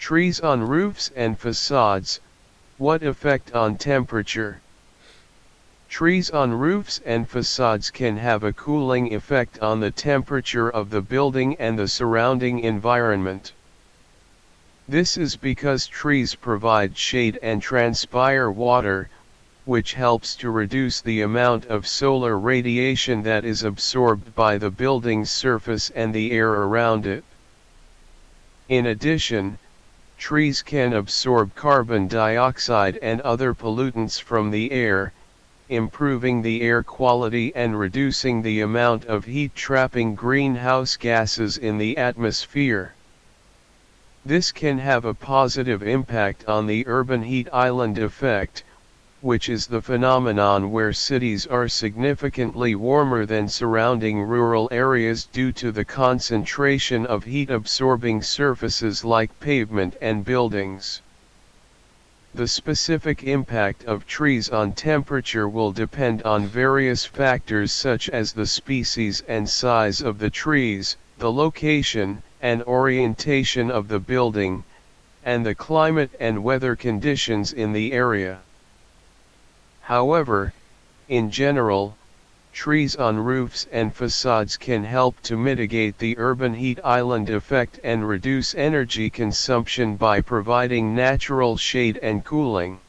Trees on roofs and facades, what effect on temperature? Trees on roofs and facades can have a cooling effect on the temperature of the building and the surrounding environment. This is because trees provide shade and transpire water, which helps to reduce the amount of solar radiation that is absorbed by the building's surface and the air around it. In addition, trees can absorb carbon dioxide and other pollutants from the air, improving the air quality and reducing the amount of heat-trapping greenhouse gases in the atmosphere. This can have a positive impact on the urban heat island effect, which is the phenomenon where cities are significantly warmer than surrounding rural areas due to the concentration of heat-absorbing surfaces like pavement and buildings. The specific impact of trees on temperature will depend on various factors such as the species and size of the trees, the location and orientation of the building, and the climate and weather conditions in the area. However, in general, trees on roofs and facades can help to mitigate the urban heat island effect and reduce energy consumption by providing natural shade and cooling.